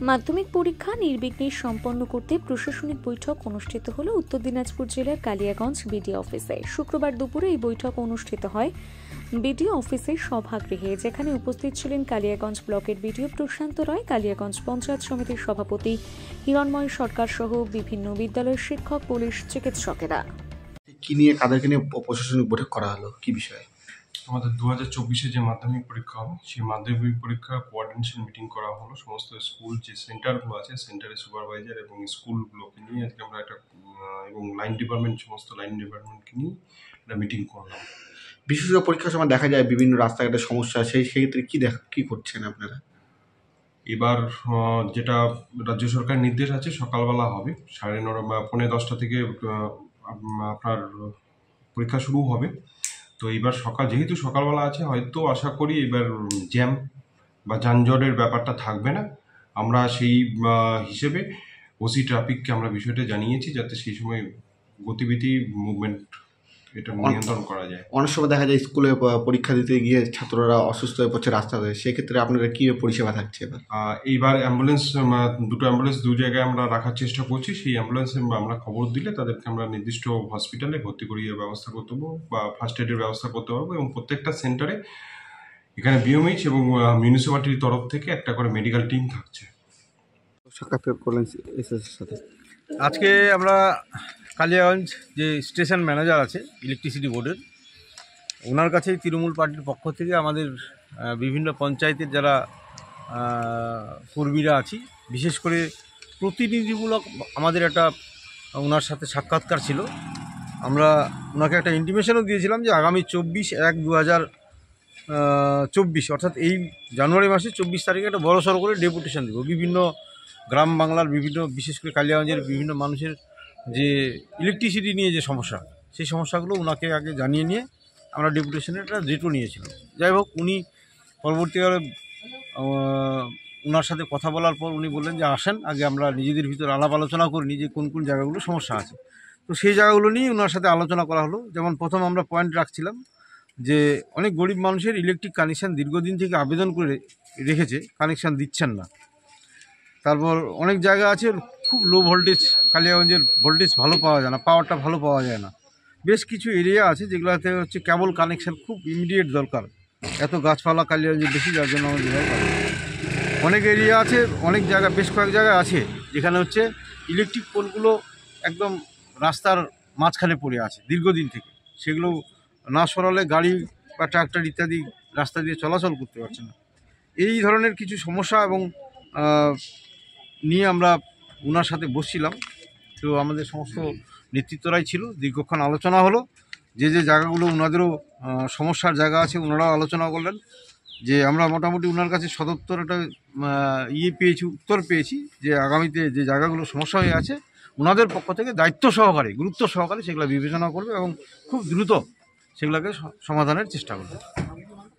মাধ্যমিক পরীক্ষা নির্বিঘ্নে সম্পন্ন করতে প্রশাসনিক বৈঠক অনুষ্ঠিত হলো উত্তর দিনাজপুর জেলার কালিয়াগঞ্জ বিডিও অফিসে। শুক্রবার দুপুরে এই বৈঠক অনুষ্ঠিত হয় বিডিও অফিসের সভাগৃহে, যেখানে উপস্থিত ছিলেন কালিয়াগঞ্জ ব্লকের বিডিও প্রশান্ত রায়, কালিয়াগঞ্জ পঞ্চায়েত সমিতির সভাপতি হিরণময় সরকার সহ বিভিন্ন বিদ্যালয়ের শিক্ষক, পুলিশ, চিকিৎসকেরা। কি নিয়ে, কাদেরকে নিয়ে প্রশাসনিক বৈঠক করা হলো, কি বিষয়ে? আমাদের 2024-এ যে মাধ্যমিক পরীক্ষা হবে সেই মাধ্যমিক পরীক্ষা কোঅর্ডিনেশন মিটিং করা হলো। সমস্ত স্কুল যে সেন্টারগুলো আছে, সেন্টারের সুপারভাইজার এবং স্কুলগুলোকে নিয়ে আজকে আমরা একটা এবং লাইন ডিপার্টমেন্ট, সমস্ত লাইন ডিপার্টমেন্টকে নিয়ে একটা মিটিং করলাম। বিশেষ করে পরীক্ষার সময় দেখা যায় বিভিন্ন রাস্তাঘাটের সমস্যা, সেই ক্ষেত্রে কি করছেন আপনারা? এবার যেটা রাজ্য সরকারের নির্দেশ আছে, সকালবেলা হবে 9:30 বা 9:45 থেকে আপনার পরীক্ষা শুরু হবে। তো এইবার যেহেতু সকালবেলা আছে, হয়তো আশা করি এবার জ্যাম বা যানজটের ব্যাপারটা থাকবে না। আমরা সেই হিসেবে ওসি ট্রাফিককে আমরা বিষয়টা জানিয়েছি, যাতে সেই সময় গতিবিধি মুভমেন্ট এটা নিয়ন্ত্রণ করা যায়। অনেক সময় দেখা যায় স্কুলে পরীক্ষা দিতে গিয়ে ছাত্ররা অসুস্থ হয়ে পড়ছে রাস্তাতে, সেক্ষেত্রে আপনারা কী পরিষেবা থাকছে এবার? এইবার দুটো অ্যাম্বুলেন্স দু জায়গায় আমরা রাখার চেষ্টা করছি। সেই অ্যাম্বুলেন্সে আমরা খবর দিলে তাদেরকে আমরা নির্দিষ্ট হসপিটালে ভর্তি করিয়ে ব্যবস্থা করতে পারবো বা ফার্স্ট এডের ব্যবস্থা করতে পারবো। এবং প্রত্যেকটা সেন্টারে এখানে বিএমএইচ এবং মিউনিসিপ্যালিটির তরফ থেকে একটা করে মেডিকেল টিম থাকছে। সাক্ষাৎকার করলেন এসএসের সাথে। আজকে আমরা কালিয়াগঞ্জ যে স্টেশন ম্যানেজার আছে ইলেকট্রিসিটি বোর্ডের, ওনার কাছেই তৃণমূল পার্টির পক্ষ থেকে আমাদের বিভিন্ন পঞ্চায়েতের যারা কর্মীরা আছি, বিশেষ করে প্রতিনিধিমূলক আমাদের একটা ওনার সাথে সাক্ষাৎকার ছিল। আমরা ওনাকে একটা ইন্টিমেশনও দিয়েছিলাম যে আগামী 24/1/2024 অর্থাৎ এই জানুয়ারি মাসে 24 তারিখে একটা বড়সড় করে ডেপুটেশন দেবো। বিভিন্ন গ্রাম বাংলার বিভিন্ন, বিশেষ করে কালিয়াগঞ্জের বিভিন্ন মানুষের যে ইলেকট্রিসিটি নিয়ে যে সমস্যা, সেই সমস্যাগুলো ওনাকে আগে জানিয়ে নিয়ে আমরা ডেপুটেশনের একটা ডেটও নিয়েছিলাম। যাই হোক, উনি পরবর্তীকালে ওনার সাথে কথা বলার পর উনি বললেন যে আসেন আগে আমরা নিজেদের ভিতরে আলাপ আলোচনা করে নিই যে কোন কোন জায়গাগুলো সমস্যা আছে। তো সেই জায়গাগুলো নিয়ে ওনার সাথে আলোচনা করা হলো। যেমন প্রথম আমরা পয়েন্ট রাখছিলাম যে অনেক গরিব মানুষের ইলেকট্রিক কানেকশান দীর্ঘদিন থেকে আবেদন করে রেখেছে, কানেকশান দিচ্ছেন না। তারপর অনেক জায়গা আছে খুব লো ভোল্টেজ, কালিয়াগঞ্জের ভোল্টেজ ভালো পাওয়া যায় না, পাওয়ারটা ভালো পাওয়া যায় না। বেশ কিছু এরিয়া আছে যেগুলোতে হচ্ছে কেবল কানেকশান খুব ইমিডিয়েট দরকার। এত গাছপালা কালিয়াগঞ্জে বেশি, যার জন্য আমাদের অনেক এরিয়া আছে, অনেক জায়গা, বেশ কয়েক জায়গায় আছে যেখানে হচ্ছে ইলেকট্রিক পোলগুলো একদম রাস্তার মাঝখানে পড়ে আছে দীর্ঘদিন থেকে। সেগুলো না সরালে গাড়ি বা ট্রাক্টর ইত্যাদি রাস্তা দিয়ে চলাচল করতে পারছে না। এই ধরনের কিছু সমস্যা এবং নিয়ে আমরা ওনার সাথে বসছিলাম। তো আমাদের সমস্ত নেতৃত্বরাই ছিল, দীর্ঘক্ষণ আলোচনা হলো। যে যে জায়গাগুলো ওনাদেরও সমস্যার জায়গা আছে ওনারাও আলোচনা করলেন। যে আমরা মোটামুটি ওনার কাছে সদুত্তর একটা উত্তর পেয়েছি যে আগামীতে যে জায়গাগুলো সমস্যা হয়ে আছে ওনাদের পক্ষ থেকে দায়িত্ব সহকারে, গুরুত্ব সহকারে সেগুলো বিবেচনা করবে এবং খুব দ্রুত সেগুলোকে সমাধানের চেষ্টা করবে।